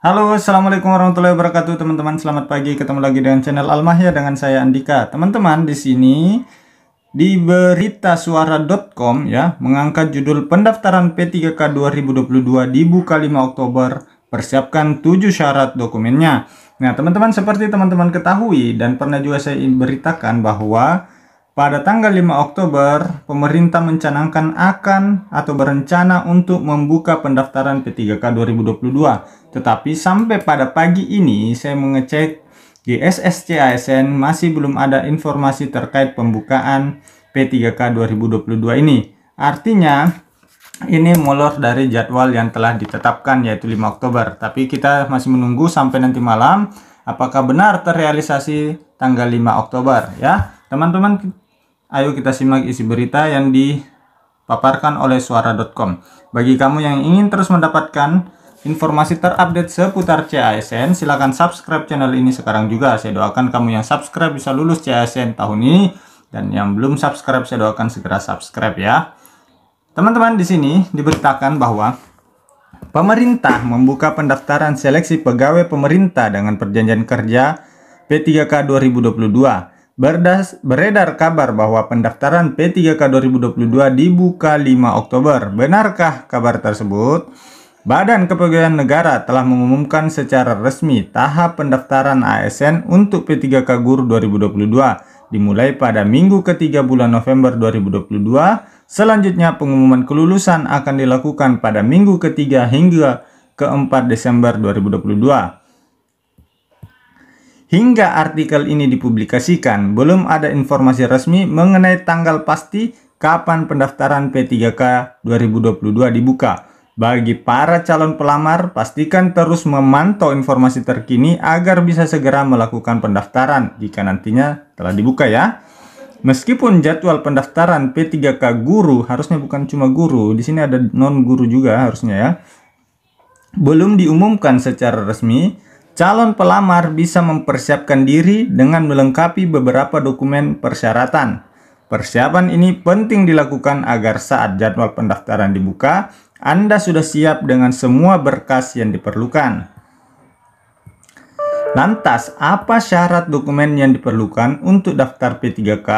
Halo, assalamualaikum warahmatullahi wabarakatuh, teman-teman. Selamat pagi, ketemu lagi dengan channel Almahya dengan saya Andika. Teman-teman, di sini di beritasuara.com ya, mengangkat judul pendaftaran P3K 2022 dibuka 5 Oktober, persiapkan 7 syarat dokumennya. Nah, teman-teman, seperti teman-teman ketahui dan pernah juga saya beritakan bahwa pada tanggal 5 Oktober, pemerintah mencanangkan akan atau berencana untuk membuka pendaftaran P3K 2022. Tetapi sampai pada pagi ini saya mengecek di SSC ASN masih belum ada informasi terkait pembukaan P3K 2022 ini. Artinya ini molor dari jadwal yang telah ditetapkan yaitu 5 Oktober. Tapi kita masih menunggu sampai nanti malam apakah benar terrealisasi tanggal 5 Oktober ya. Teman-teman, ayo kita simak isi berita yang dipaparkan oleh suara.com. Bagi kamu yang ingin terus mendapatkan informasi terupdate seputar CASN, silakan subscribe channel ini sekarang juga. Saya doakan kamu yang subscribe bisa lulus CASN tahun ini, dan yang belum subscribe saya doakan segera subscribe ya. Teman-teman, di sini diberitakan bahwa pemerintah membuka pendaftaran seleksi pegawai pemerintah dengan perjanjian kerja P3K 2022. Beredar kabar bahwa pendaftaran P3K 2022 dibuka 5 Oktober. Benarkah kabar tersebut? Badan Kepegawaian Negara telah mengumumkan secara resmi tahap pendaftaran ASN untuk P3K Guru 2022 dimulai pada minggu ketiga bulan November 2022. Selanjutnya pengumuman kelulusan akan dilakukan pada minggu ketiga hingga ke-4 Desember 2022. Hingga artikel ini dipublikasikan, belum ada informasi resmi mengenai tanggal pasti kapan pendaftaran P3K 2022 dibuka. Bagi para calon pelamar, pastikan terus memantau informasi terkini agar bisa segera melakukan pendaftaran jika nantinya telah dibuka ya. Meskipun jadwal pendaftaran P3K guru, harusnya bukan cuma guru, di sini ada non-guru juga harusnya ya, belum diumumkan secara resmi, calon pelamar bisa mempersiapkan diri dengan melengkapi beberapa dokumen persyaratan. Persiapan ini penting dilakukan agar saat jadwal pendaftaran dibuka, Anda sudah siap dengan semua berkas yang diperlukan. Lantas, apa syarat dokumen yang diperlukan untuk daftar P3K?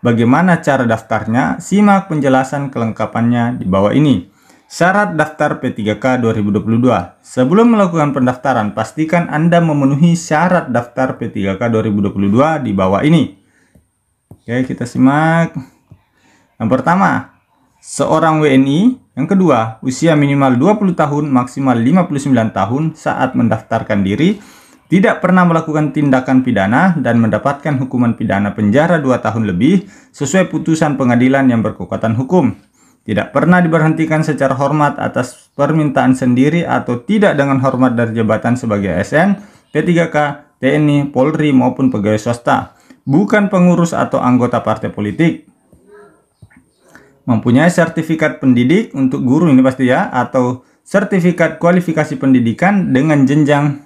Bagaimana cara daftarnya? Simak penjelasan kelengkapannya di bawah ini. Syarat daftar P3K 2022. Sebelum melakukan pendaftaran, pastikan Anda memenuhi syarat daftar P3K 2022 di bawah ini. Oke, kita simak. Yang pertama, seorang WNI. Yang kedua, usia minimal 20 tahun, maksimal 59 tahun saat mendaftarkan diri, tidak pernah melakukan tindakan pidana dan mendapatkan hukuman pidana penjara 2 tahun lebih sesuai putusan pengadilan yang berkekuatan hukum. Tidak pernah diberhentikan secara hormat atas permintaan sendiri atau tidak dengan hormat dari jabatan sebagai ASN, P3K, TNI, Polri maupun pegawai swasta. Bukan pengurus atau anggota partai politik. Mempunyai sertifikat pendidik untuk guru ini pasti ya, atau sertifikat kualifikasi pendidikan dengan jenjang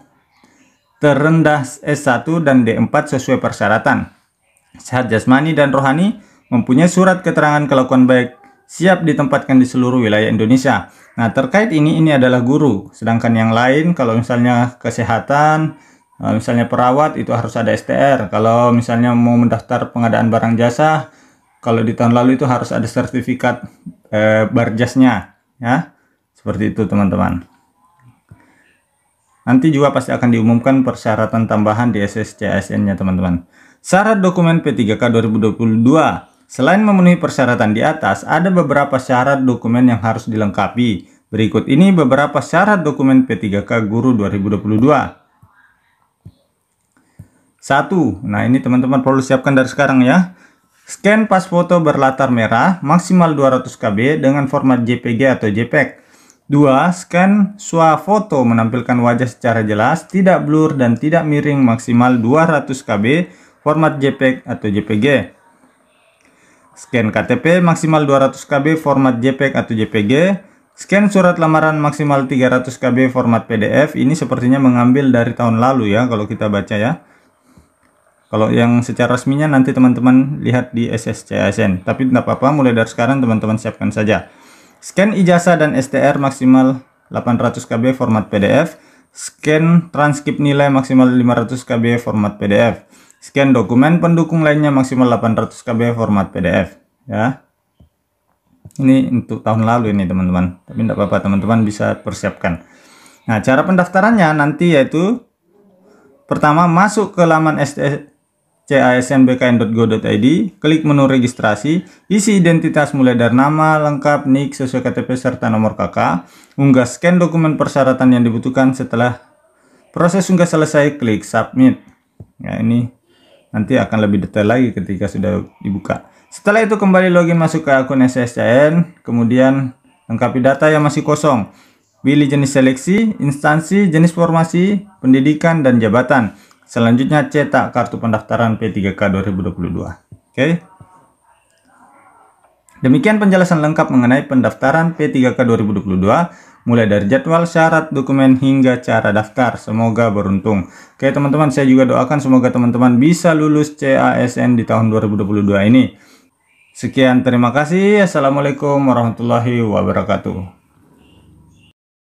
terendah S1 dan D4 sesuai persyaratan. Sehat jasmani dan rohani, mempunyai surat keterangan kelakuan baik, siap ditempatkan di seluruh wilayah Indonesia. Nah, terkait ini adalah guru. Sedangkan yang lain, kalau misalnya kesehatan, misalnya perawat, itu harus ada STR. Kalau misalnya mau mendaftar pengadaan barang jasa, kalau di tahun lalu itu harus ada sertifikat barjasnya. Ya, seperti itu teman-teman. Nanti juga pasti akan diumumkan persyaratan tambahan di SSC ASN-nya teman-teman. Syarat dokumen P3K 2022. Selain memenuhi persyaratan di atas, ada beberapa syarat dokumen yang harus dilengkapi. Berikut ini beberapa syarat dokumen P3K Guru 2022. 1. Nah, ini teman-teman perlu siapkan dari sekarang ya. Scan pas foto berlatar merah, maksimal 200 KB dengan format JPG atau JPEG. 2. Scan swafoto menampilkan wajah secara jelas, tidak blur dan tidak miring, maksimal 200 KB, format JPEG atau JPG. Scan KTP maksimal 200 KB format JPEG atau JPG. Scan surat lamaran maksimal 300 KB format PDF. Ini sepertinya mengambil dari tahun lalu ya kalau kita baca ya. Kalau yang secara resminya nanti teman-teman lihat di SSC ASN. Tapi tidak apa-apa, mulai dari sekarang teman-teman siapkan saja. Scan ijazah dan STR maksimal 800 KB format PDF. Scan transkrip nilai maksimal 500 KB format PDF. Scan dokumen pendukung lainnya maksimal 800 KB format PDF, ya. Ini untuk tahun lalu ini teman-teman, tapi tidak apa-apa, teman-teman bisa persiapkan. Nah, cara pendaftarannya nanti yaitu pertama masuk ke laman casnbkn.go.id, klik menu registrasi, isi identitas mulai dari nama lengkap, NIK sesuai KTP serta nomor KK, unggah scan dokumen persyaratan yang dibutuhkan. Setelah proses unggah selesai, klik submit. Ya, ini nanti akan lebih detail lagi ketika sudah dibuka. Setelah itu kembali login masuk ke akun SSCN, kemudian lengkapi data yang masih kosong. Pilih jenis seleksi, instansi, jenis formasi, pendidikan, dan jabatan. Selanjutnya cetak kartu pendaftaran P3K 2022. Oke. Demikian penjelasan lengkap mengenai pendaftaran P3K 2022, mulai dari jadwal, syarat, dokumen, hingga cara daftar. Semoga beruntung. Oke teman-teman, saya juga doakan semoga teman-teman bisa lulus CASN di tahun 2022 ini. Sekian, terima kasih. Assalamualaikum warahmatullahi wabarakatuh.